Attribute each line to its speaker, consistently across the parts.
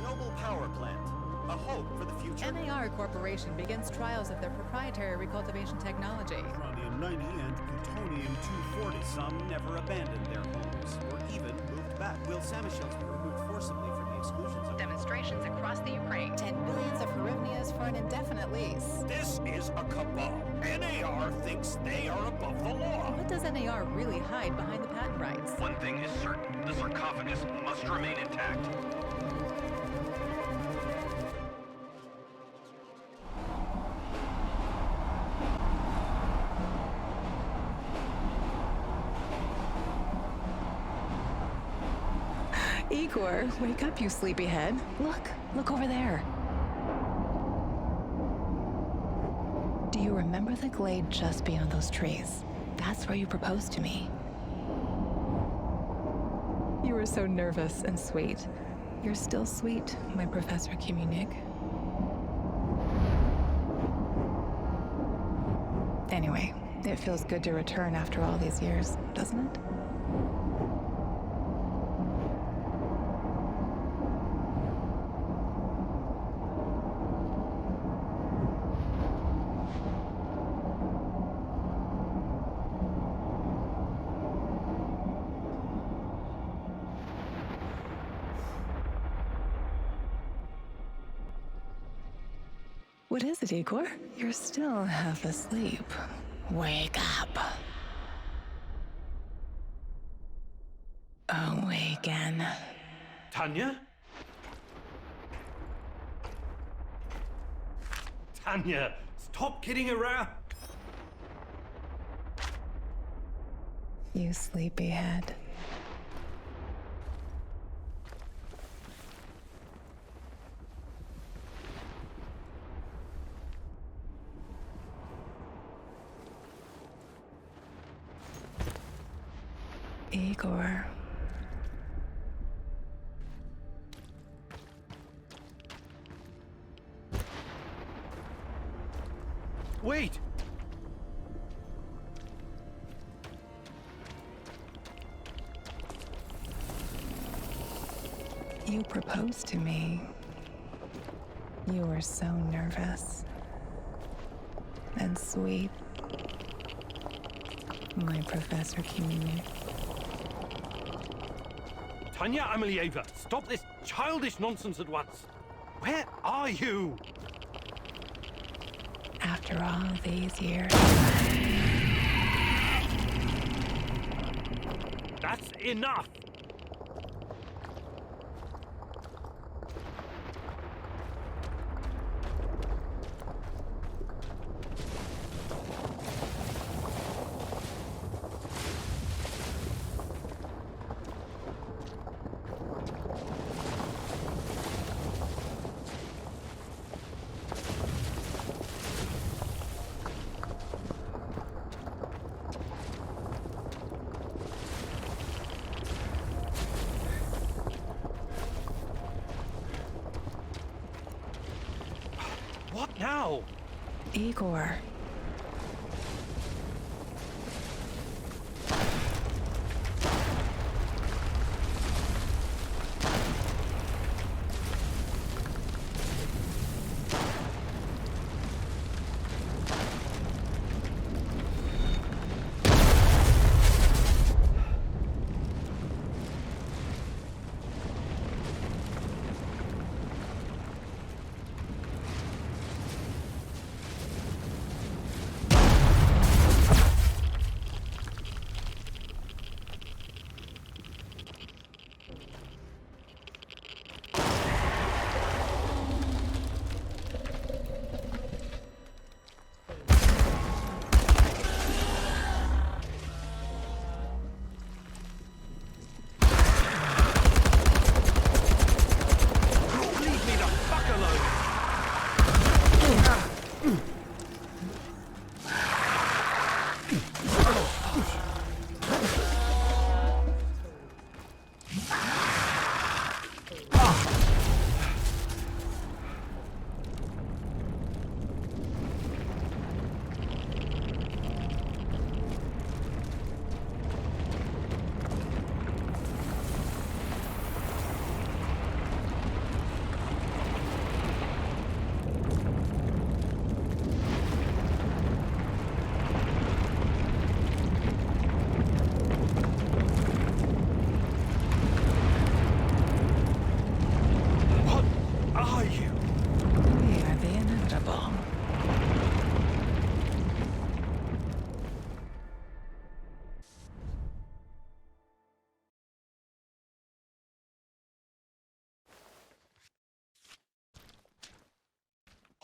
Speaker 1: Chernobyl power plant. A hope for the future.
Speaker 2: NAR Corporation begins trials of their proprietary recultivation technology.
Speaker 3: Uranium-90 and plutonium-240.
Speaker 1: Some never abandoned their homes, or even moved back. Will Samushels be removed forcibly from the exclusions of
Speaker 2: Demonstrations across the Ukraine. 10 billions of hryvnias for an indefinite lease.
Speaker 4: This is a cabal. NAR thinks they are above the law.
Speaker 2: What does NAR really hide behind the patent rights?
Speaker 5: One thing is certain, the sarcophagus must remain intact.
Speaker 2: Igor, wake up, you sleepyhead. Look over there. Do you remember the glade just beyond those trees? That's where you proposed to me. You were so nervous and sweet. You're still sweet, my Professor Kiminik. Anyway, it feels good to return after all these years, doesn't it? What is it, Igor? You're still half asleep. Wake up. Awaken.
Speaker 4: Tanya? Tanya, stop kidding around.
Speaker 2: You sleepyhead. Igor.
Speaker 4: Wait!
Speaker 2: You proposed to me. You were so nervous and sweet, my Professor Kiminik.
Speaker 4: Tanya Amelieva, stop this childish nonsense at once. Where are you?
Speaker 2: After all these years,
Speaker 4: That's enough! What now?
Speaker 2: Igor.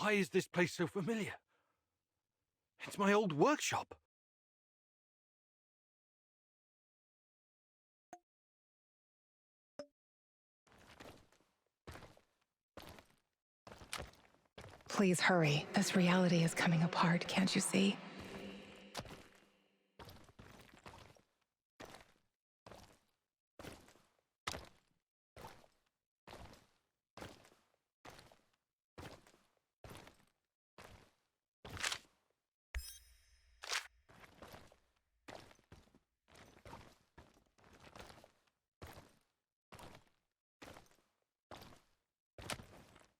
Speaker 4: Why is this place so familiar? It's my old workshop.
Speaker 2: Please hurry. This reality is coming apart, can't you see?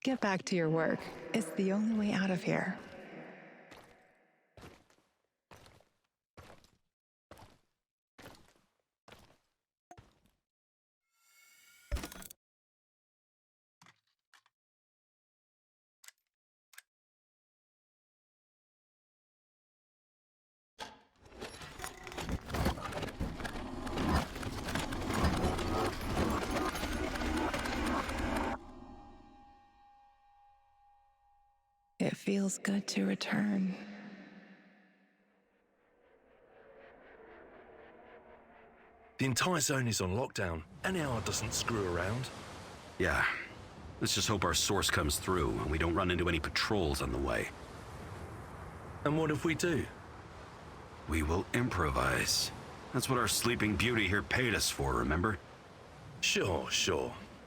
Speaker 2: Get back to your work. It's the only way out of here. It feels good to return.
Speaker 6: The entire zone is on lockdown. NAR doesn't screw around.
Speaker 7: Yeah. Let's just hope our source comes through and we don't run into any patrols on the way.
Speaker 6: And what if we do?
Speaker 7: We will improvise. That's what our Sleeping Beauty here paid us for, remember?
Speaker 6: Sure.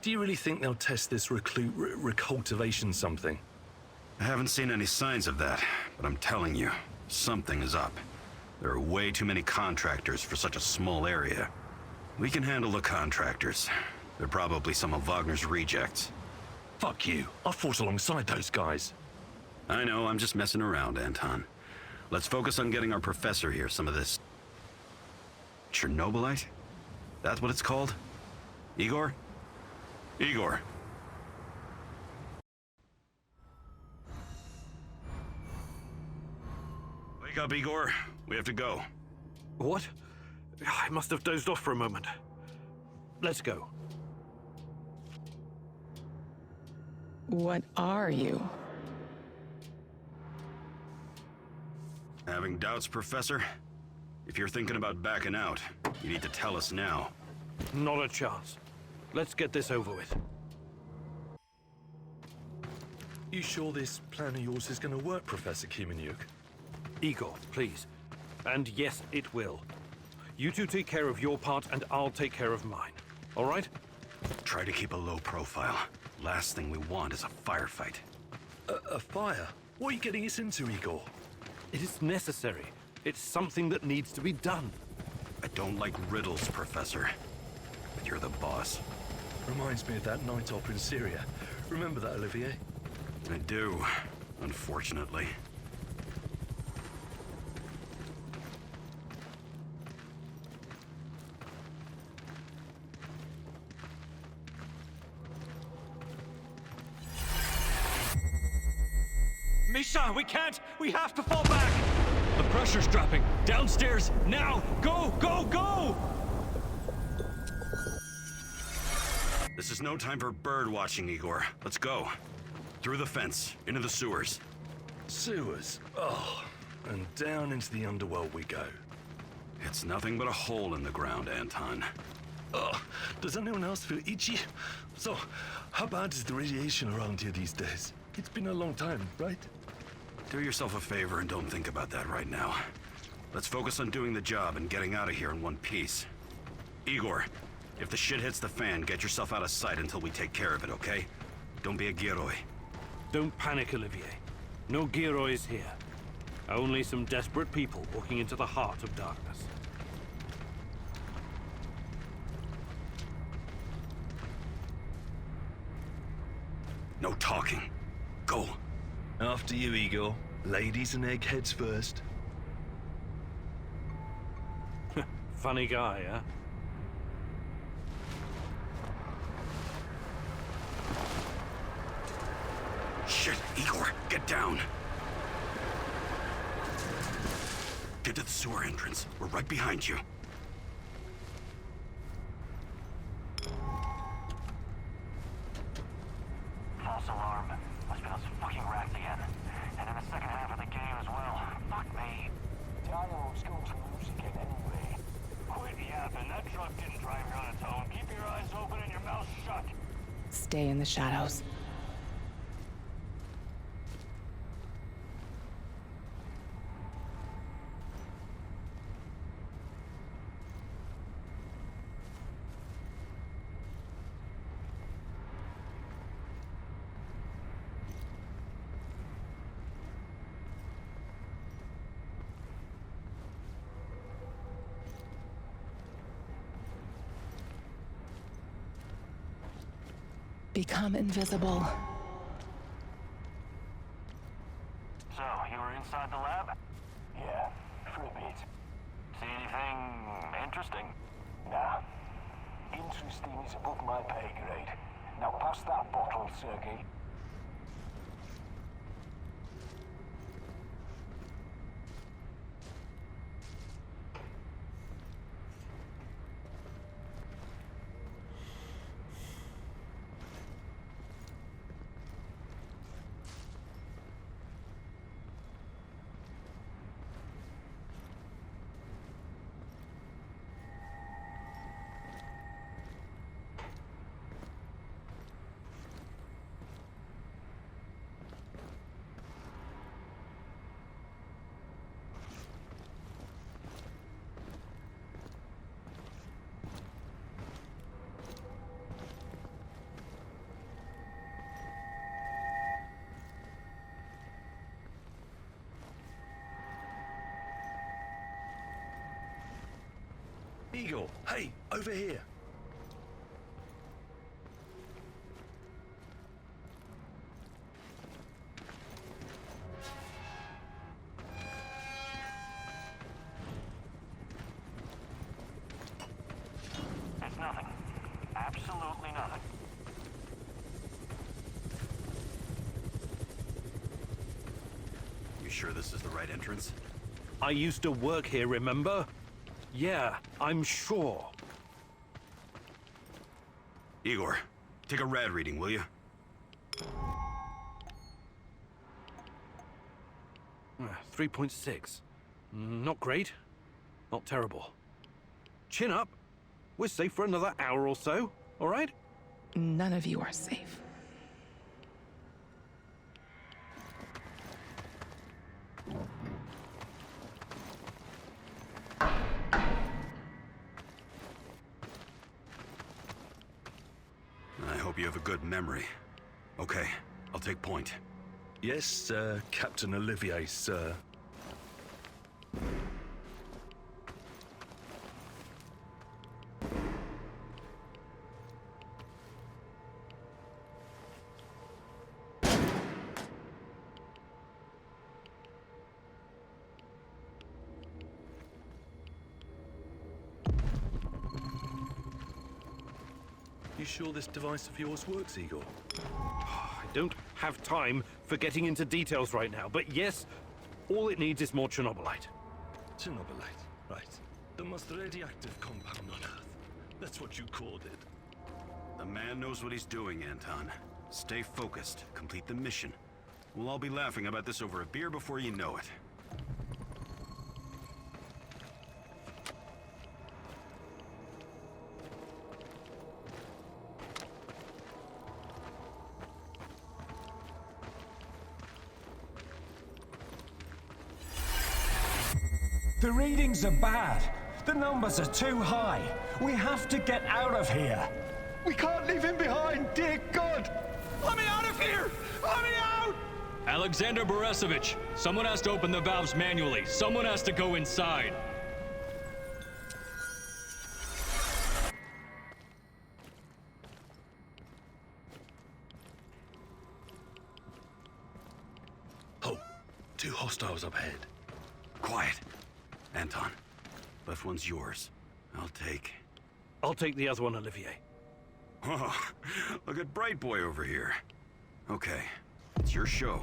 Speaker 6: Do you really think they'll test this recultivation something?
Speaker 7: I haven't seen any signs of that, but I'm telling you, something is up. There are way too many contractors for such a small area. We can handle the contractors. They're probably some of Wagner's rejects.
Speaker 6: Fuck you. I fought alongside those guys.
Speaker 7: I know, I'm just messing around, Anton. Let's focus on getting our professor here some of this... Chernobylite? That's what it's called? Igor? Igor. Wake up, Igor. We have to go.
Speaker 4: What? I must have dozed off for a moment. Let's go.
Speaker 2: What are you?
Speaker 7: Having doubts, Professor? If you're thinking about backing out, you need to tell us now.
Speaker 4: Not a chance. Let's get this over with.
Speaker 6: You sure this plan of yours is going to work, Professor Kimenyuk?
Speaker 4: Igor, please. And yes, it will. You two take care of your part, and I'll take care of mine. All right?
Speaker 7: Try to keep a low profile. Last thing we want is a firefight.
Speaker 6: A fire? What are you getting us into, Igor?
Speaker 4: It is necessary. It's something that needs to be done.
Speaker 7: I don't like riddles, Professor. But you're the boss.
Speaker 6: Reminds me of that night op in Syria. Remember that, Olivier?
Speaker 7: I do, unfortunately.
Speaker 5: Misha, we can't! We have to fall back!
Speaker 6: The pressure's dropping. Downstairs, now! Go, go, go!
Speaker 7: This is no time for bird watching, Igor. Let's go. Through the fence, into the sewers.
Speaker 6: Sewers. Oh, and down into the underworld we go.
Speaker 7: It's nothing but a hole in the ground, Anton.
Speaker 6: Oh, does anyone else feel itchy? So, how bad is the radiation around here these days? It's been a long time, right?
Speaker 7: Do yourself a favor and don't think about that right now. Let's focus on doing the job and getting out of here in one piece. Igor, if the shit hits the fan, get yourself out of sight until we take care of it, okay? Don't be a Gieroi.
Speaker 4: Don't panic, Olivier. No Giroids here. Only some desperate people walking into the heart of darkness.
Speaker 7: No talking. Go.
Speaker 6: After you, Igor. Ladies and eggheads first.
Speaker 4: Funny guy, huh?
Speaker 7: Shit, Igor, get down. Get to the sewer entrance. We're right behind you.
Speaker 5: False alarm. Must be on some fucking racks again.
Speaker 8: truck didn't drive here on its own. Keep your eyes open and your mouth shut.
Speaker 2: Stay in the shadows. Become invisible.
Speaker 8: So, you were inside the lab?
Speaker 9: Yeah, for a bit.
Speaker 8: See anything interesting?
Speaker 9: Nah. Interesting is above my pay grade. Now pass that bottle, Sergey.
Speaker 6: Eagle, hey, over here.
Speaker 8: It's nothing. Absolutely nothing.
Speaker 7: You sure this is the right entrance?
Speaker 4: I used to work here, remember? Yeah, I'm sure.
Speaker 7: Igor, take a rad reading, will you?
Speaker 4: 3.6. Not great. Not terrible. Chin up. We're safe for another hour or so, all right?
Speaker 2: None of you are safe.
Speaker 7: I hope you have a good memory. Okay, I'll take point.
Speaker 6: Yes, Captain Olivier, sir. You sure this device of yours works, Igor?
Speaker 4: I don't have time for getting into details right now, but yes, all it needs is more Chernobylite.
Speaker 6: Chernobylite, right. The most radioactive compound on Earth. That's what you called it.
Speaker 7: The man knows what he's doing, Anton. Stay focused. Complete the mission. We'll all be laughing about this over a beer before you know it.
Speaker 9: The readings are bad. The numbers are too high. We have to get out of here.
Speaker 10: We can't leave him behind, dear God! Let me out of here! Let me out!
Speaker 11: Alexander Borisovich, someone has to open the valves manually. Someone has to go inside.
Speaker 6: Oh, 2 hostiles up ahead.
Speaker 7: Quiet. Anton, left one's yours.
Speaker 4: I'll take the other one, Olivier.
Speaker 7: Oh, look at Bright Boy over here. Okay, it's your show.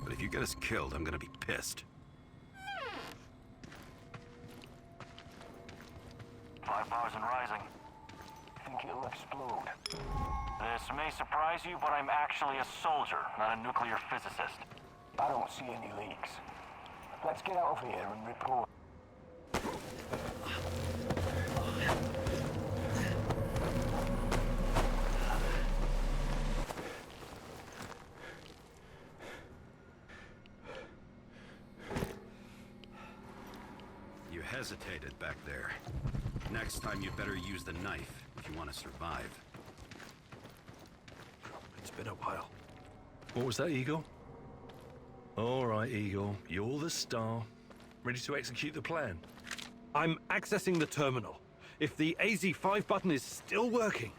Speaker 7: But if you get us killed, I'm gonna be pissed.
Speaker 8: 5 bars and rising.
Speaker 9: Think it'll explode.
Speaker 8: This may surprise you, but I'm actually a soldier, not a nuclear physicist.
Speaker 9: I don't see any leaks. Let's get out of here and report.
Speaker 7: hesitated back there. Next time you better use the knife if you want to survive.
Speaker 4: It's been a while.
Speaker 6: What was that, Eagle? All right, Eagle. You're the star. Ready to execute the plan?
Speaker 4: I'm accessing the terminal. If the AZ5 button is still working...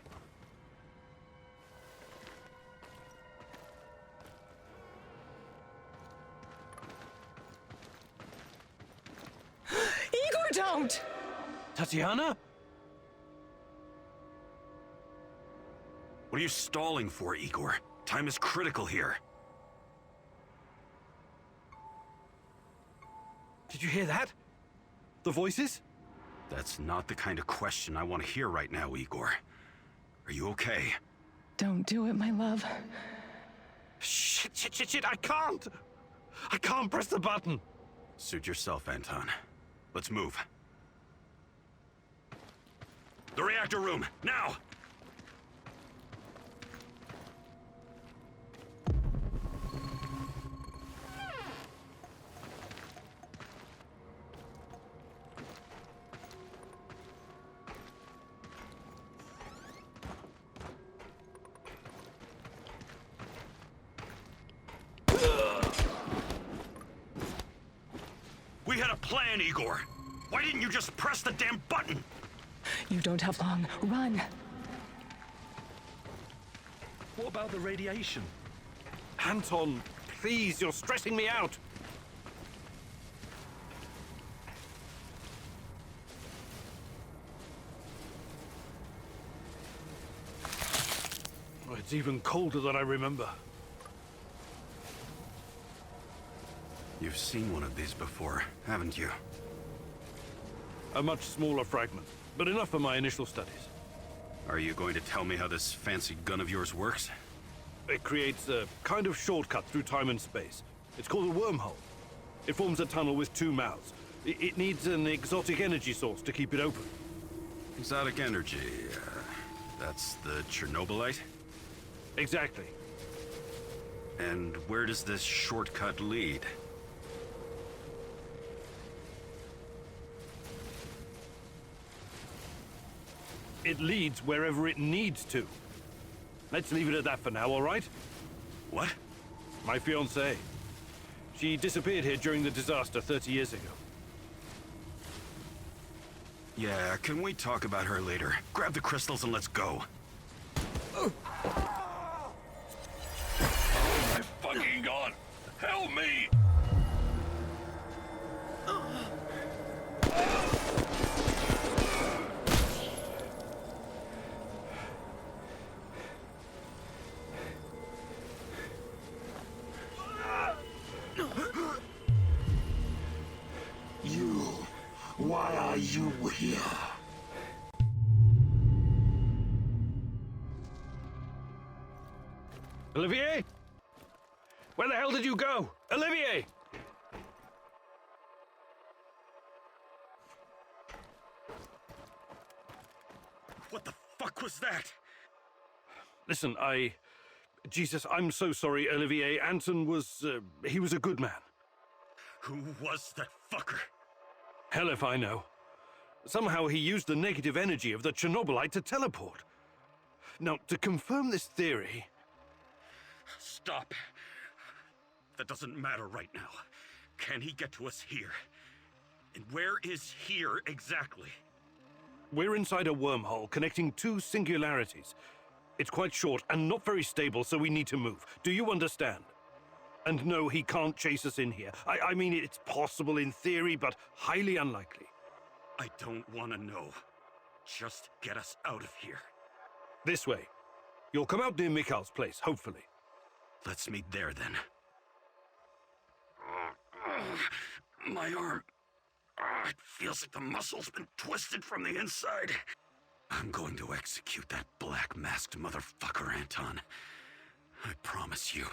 Speaker 2: Igor, don't!
Speaker 4: Tatiana?
Speaker 7: What are you stalling for, Igor? Time is critical here.
Speaker 4: Did you hear that? The voices?
Speaker 7: That's not the kind of question I want to hear right now, Igor. Are you okay?
Speaker 2: Don't do it, my love.
Speaker 4: Shit, I can't! I can't press the button!
Speaker 7: Suit yourself, Anton. Let's move. The reactor room, now! We had a plan, Igor. Why didn't you just press the damn button?
Speaker 2: You don't have long. Run.
Speaker 6: What about the radiation?
Speaker 4: Anton, please, you're stressing me out. Oh, it's even colder than I remember.
Speaker 7: You've seen one of these before, haven't you?
Speaker 4: A much smaller fragment, but enough for my initial studies.
Speaker 7: Are you going to tell me how this fancy gun of yours works?
Speaker 4: It creates a kind of shortcut through time and space. It's called a wormhole. It forms a tunnel with two mouths. It needs an exotic energy source to keep it open.
Speaker 7: Exotic energy, that's the Chernobylite?
Speaker 4: Exactly.
Speaker 7: And where does this shortcut lead?
Speaker 4: It leads wherever it needs to. Let's leave it at that for now, all right?
Speaker 7: What?
Speaker 4: My fiancée. She disappeared here during the disaster 30 years ago.
Speaker 7: Yeah, can we talk about her later? Grab the crystals and let's go.
Speaker 6: Oh my fucking god! Help me!
Speaker 10: Why are you here?
Speaker 4: Olivier? Where the hell did you go? Olivier!
Speaker 7: What the fuck was that?
Speaker 4: Listen, Jesus, I'm so sorry, Olivier. Anton was, he was a good man.
Speaker 7: Who was that fucker?
Speaker 4: Hell if I know. Somehow he used the negative energy of the Chernobylite to teleport. Now, to confirm this theory...
Speaker 7: Stop. That doesn't matter right now. Can he get to us here? And where is here exactly?
Speaker 4: We're inside a wormhole connecting two singularities. It's quite short and not very stable, so we need to move. Do you understand? And no, he can't chase us in here. I mean, it's possible in theory, but highly unlikely.
Speaker 7: I don't want to know. Just get us out of here.
Speaker 4: This way. You'll come out near Mikhail's place, hopefully.
Speaker 7: Let's meet there, then. My arm. It feels like the muscle's been twisted from the inside. I'm going to execute that black-masked motherfucker, Anton. I promise you.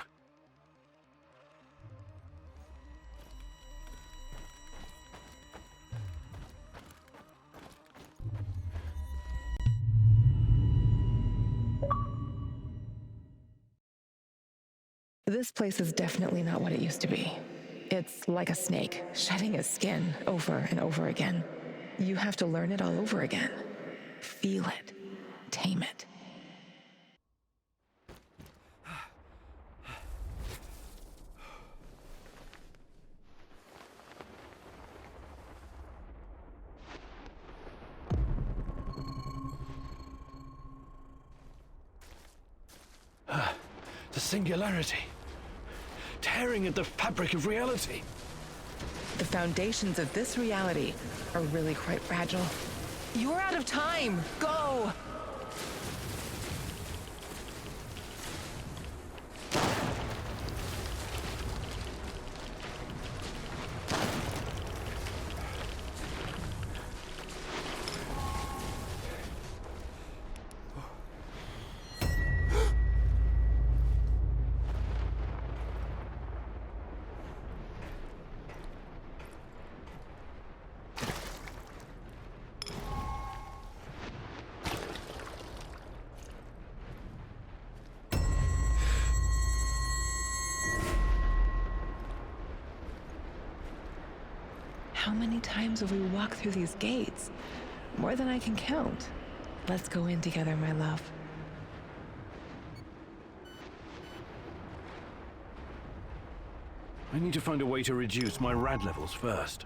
Speaker 2: This place is definitely not what it used to be. It's like a snake, shedding its skin over and over again. You have to learn it all over again. Feel it. Tame it.
Speaker 4: The singularity. Tearing at the fabric of reality.
Speaker 2: The foundations of this reality are really quite fragile. You're out of time! Go! How many times have we walked through these gates? More than I can count. Let's go in together, my love.
Speaker 4: I need to find a way to reduce my rad levels first.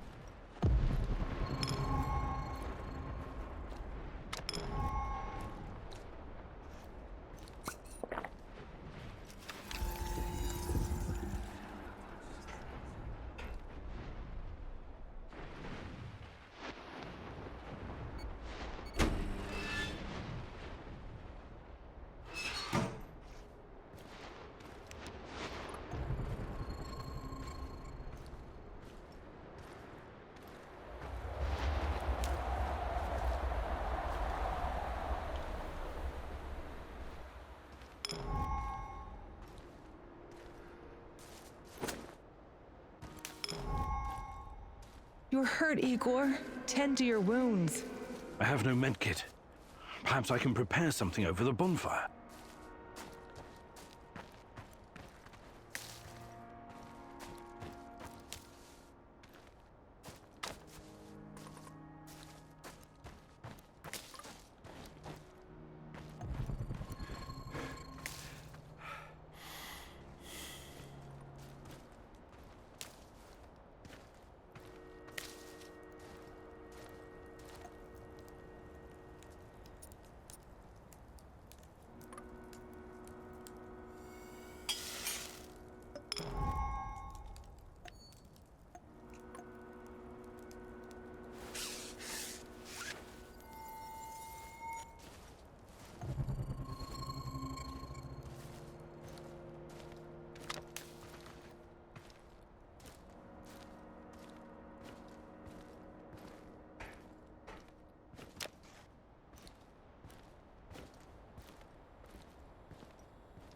Speaker 2: You're hurt, Igor. Tend to your wounds.
Speaker 4: I have no medkit. Perhaps I can prepare something over the bonfire.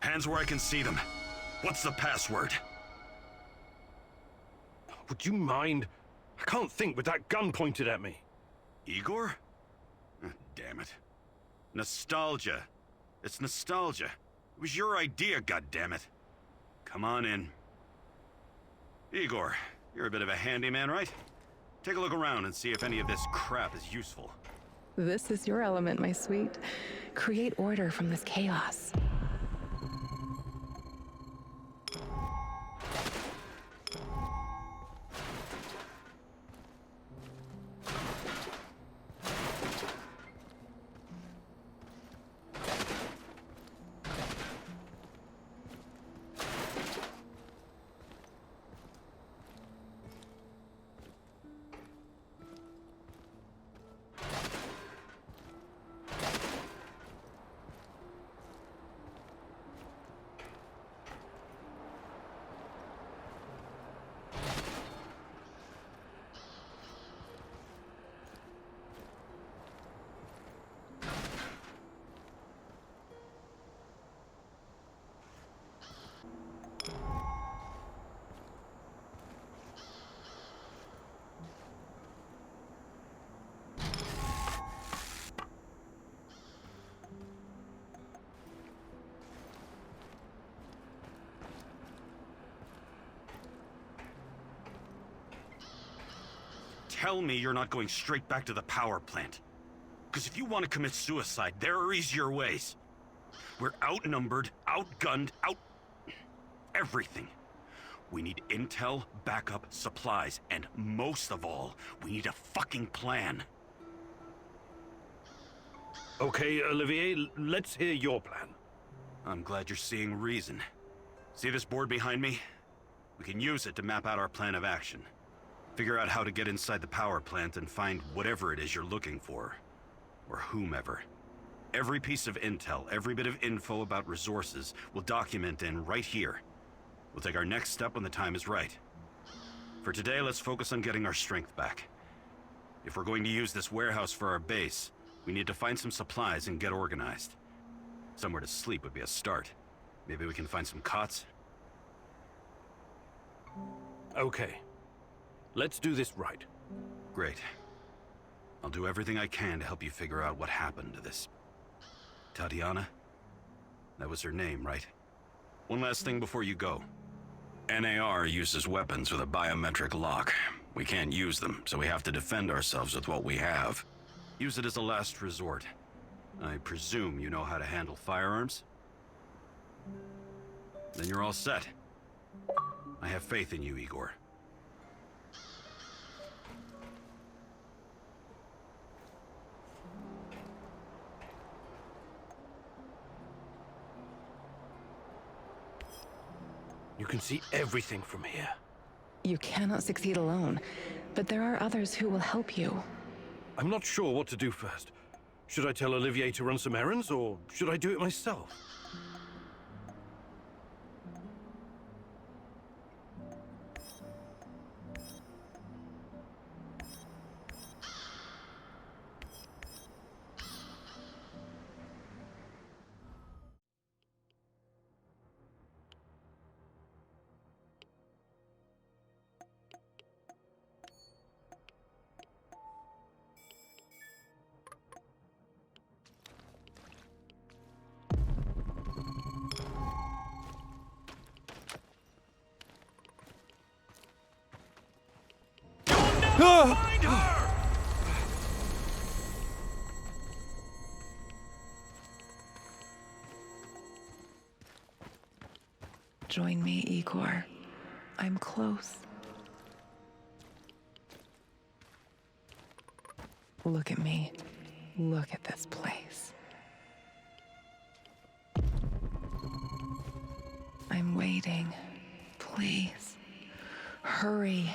Speaker 7: Hands where I can see them. What's the password?
Speaker 4: Would you mind? I can't think with that gun pointed at me.
Speaker 7: Igor? Damn it. Nostalgia. It's nostalgia. It was your idea, goddammit. Come on in. Igor, you're a bit of a handyman, right? Take a look around and see if any of this crap is useful.
Speaker 2: This is your element, my sweet. Create order from this chaos.
Speaker 7: tell me you're not going straight back to the power plant. Because if you want to commit suicide, there are easier ways. We're outnumbered, outgunned, everything. We need intel, backup, supplies, and most of all, we need a fucking plan.
Speaker 4: Okay, Olivier, let's hear your plan.
Speaker 7: I'm glad you're seeing reason. See this board behind me? We can use it to map out our plan of action. Figure out how to get inside the power plant and find whatever it is you're looking for. Or whomever. Every piece of intel, every bit of info about resources, we'll document in right here. We'll take our next step when the time is right. For today, let's focus on getting our strength back. If we're going to use this warehouse for our base, we need to find some supplies and get organized. Somewhere to sleep would be a start. Maybe we can find some cots?
Speaker 4: Okay. Let's do this right.
Speaker 7: Great. I'll do everything I can to help you figure out what happened to this... Tatiana? That was her name, right? One last thing before you go. NAR uses weapons with a biometric lock. We can't use them, so we have to defend ourselves with what we have. Use it as a last resort. I presume you know how to handle firearms? Then you're all set. I have faith in you, Igor.
Speaker 4: You can see everything from here.
Speaker 2: You cannot succeed alone, but there are others who will help you.
Speaker 4: I'm not sure what to do first. Should I tell Olivier to run some errands, or should I do it myself?
Speaker 5: Find her!
Speaker 2: Join me, Igor. I'm close. Look at me. Look at this place. I'm waiting. Please. Hurry.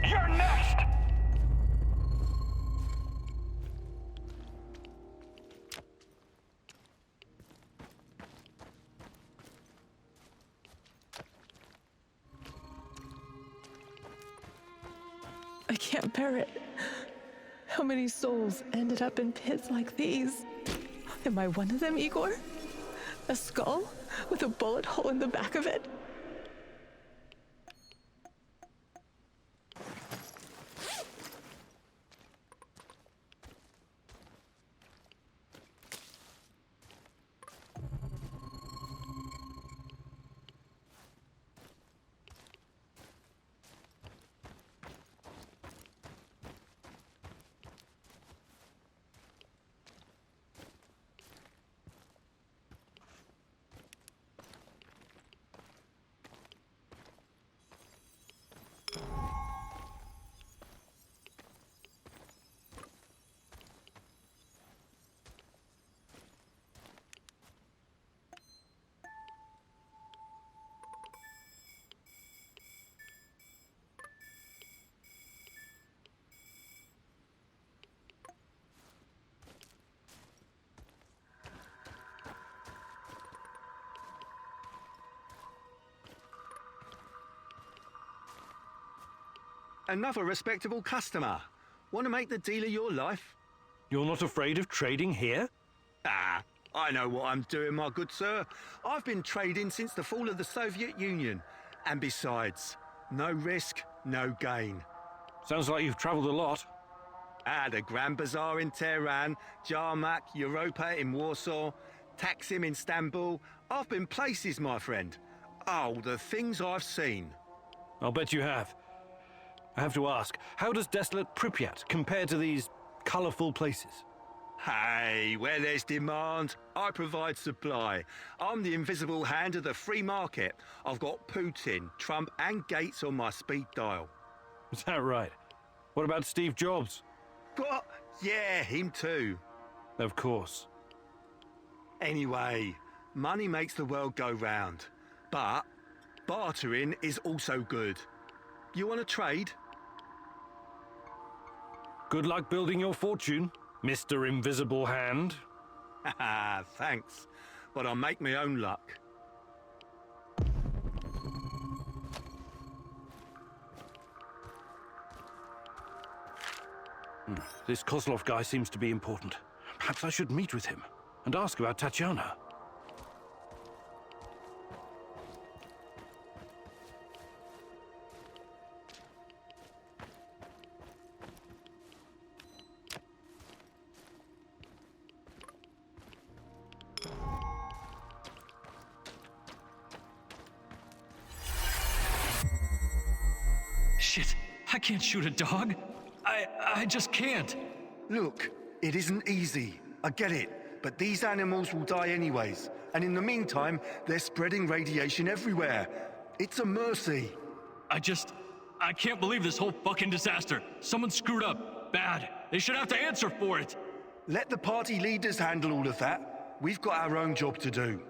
Speaker 8: You're next!
Speaker 2: I can't bear it. How many souls ended up in pits like these? Am I one of them, Igor? A skull with a bullet hole in the back of it?
Speaker 10: Another respectable customer. Want to make the deal of your life?
Speaker 4: You're not afraid of trading here?
Speaker 10: Ah, I know what I'm doing, my good sir. I've been trading since the fall of the Soviet Union. And besides, no risk, no gain.
Speaker 4: Sounds like you've traveled a lot.
Speaker 10: The Grand Bazaar in Tehran, Jarmak, Europa in Warsaw, Taksim in Istanbul. I've been places, my friend. Oh, the things I've seen.
Speaker 4: I'll bet you have. I have to ask, how does desolate Pripyat compare to these colourful places?
Speaker 10: Hey, where there's demand, I provide supply. I'm the invisible hand of the free market. I've got Putin, Trump and Gates on my speed dial.
Speaker 4: Is that right? What about Steve Jobs?
Speaker 10: What? Yeah, him too.
Speaker 4: Of course.
Speaker 10: Anyway, money makes the world go round. But bartering is also good. You want to trade?
Speaker 4: Good luck building your fortune, Mr. Invisible Hand.
Speaker 10: Haha, thanks. But I'll make my own luck.
Speaker 4: This Kozlov guy seems to be important. Perhaps I should meet with him and ask about Tatiana.
Speaker 11: Shit, I can't shoot a dog. I just can't.
Speaker 10: Look, it isn't easy. I get it. But these animals will die anyways. And in the meantime, they're spreading radiation everywhere. It's a mercy.
Speaker 11: I can't believe this whole fucking disaster. Someone screwed up. Bad. They should have to answer for it.
Speaker 10: Let the party leaders handle all of that. We've got our own job to do.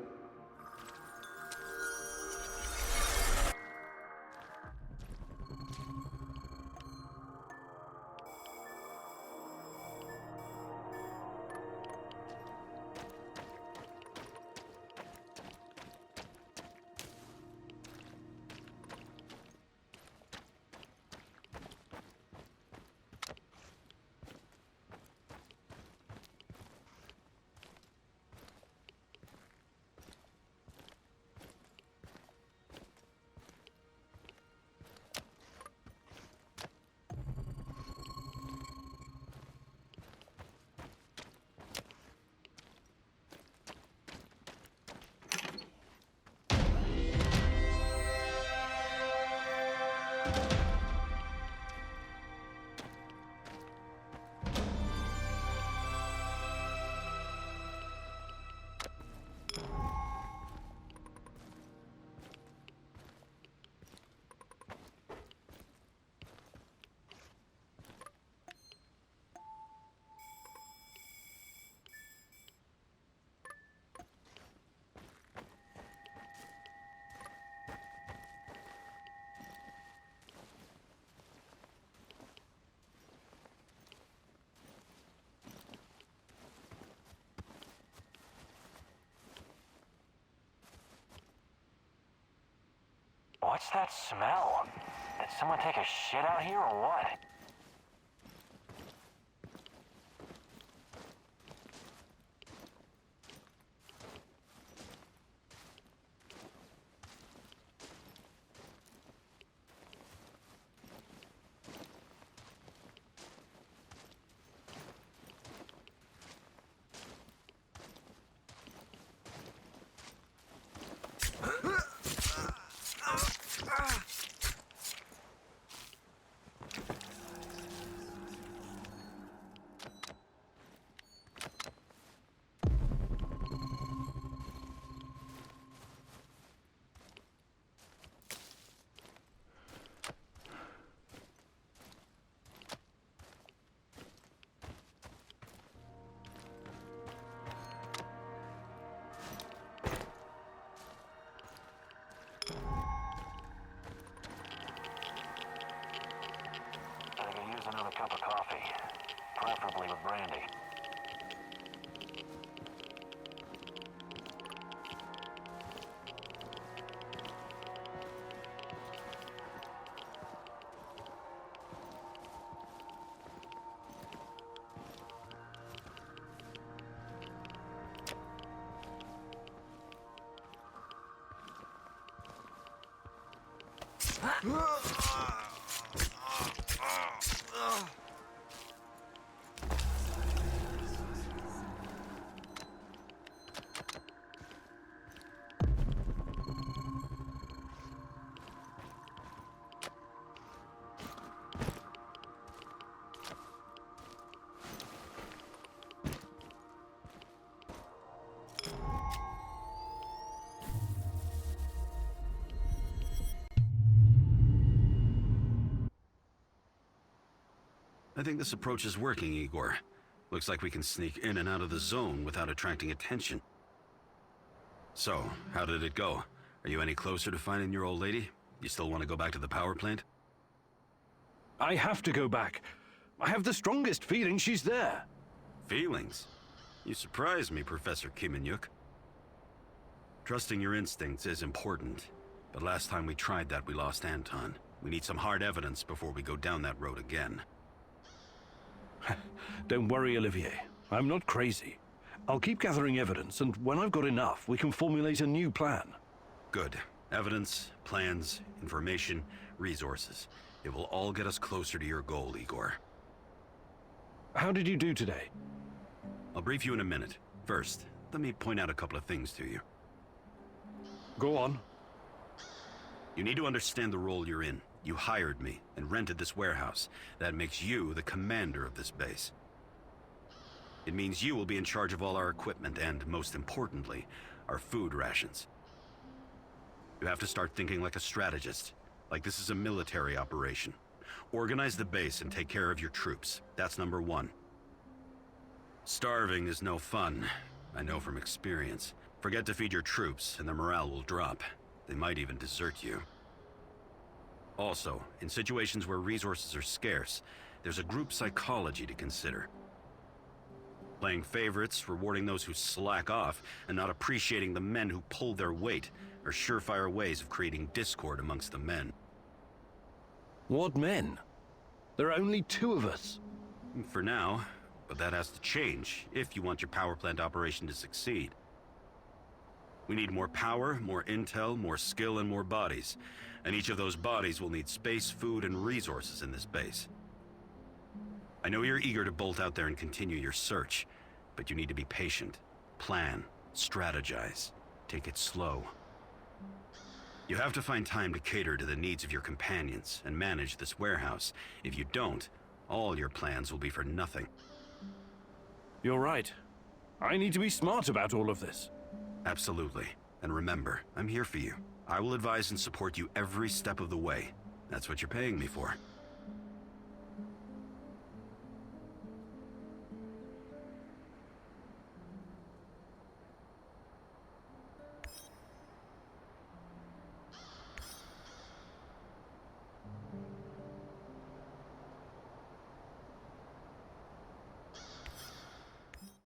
Speaker 8: What's that smell? Did someone take a shit out here or what? Another cup of coffee, preferably with brandy.
Speaker 7: I think this approach is working, Igor. Looks like we can sneak in and out of the zone without attracting attention. So, how did it go? Are you any closer to finding your old lady? You still want to go back to the power plant?
Speaker 4: I have to go back. I have the strongest feeling she's there.
Speaker 7: Feelings? You surprise me, Professor Kimenyuk. Trusting your instincts is important, but last time we tried that, we lost Anton. We need some hard evidence before we go down that road again.
Speaker 4: Don't worry, Olivier. I'm not crazy. I'll keep gathering evidence, and when I've got enough, we can formulate a new plan.
Speaker 7: Good. Evidence, plans, information, resources. It will all get us closer to your goal, Igor.
Speaker 4: How did you do today?
Speaker 7: I'll brief you in a minute. First, let me point out a couple of things to you.
Speaker 4: Go on.
Speaker 7: You need to understand the role you're in. You hired me and rented this warehouse. That makes you the commander of this base. It means you will be in charge of all our equipment and, most importantly, our food rations. You have to start thinking like a strategist, like this is a military operation. Organize the base and take care of your troops. That's number one. Starving is no fun. I know from experience. Forget to feed your troops and their morale will drop. They might even desert you. Also, in situations where resources are scarce, there's a group psychology to consider. Playing favorites, rewarding those who slack off, and not appreciating the men who pull their weight are surefire ways of creating discord amongst the men.
Speaker 4: What men? There are only 2 of us.
Speaker 7: For now, but that has to change if you want your power plant operation to succeed. We need more power, more intel, more skill, and more bodies. And each of those bodies will need space, food, and resources in this base. I know you're eager to bolt out there and continue your search, but you need to be patient, plan, strategize, take it slow. You have to find time to cater to the needs of your companions and manage this warehouse. If you don't, all your plans will be for nothing.
Speaker 4: You're right. I need to be smart about all of this.
Speaker 7: Absolutely. And remember, I'm here for you. I will advise and support you every step of the way. That's what you're paying me for.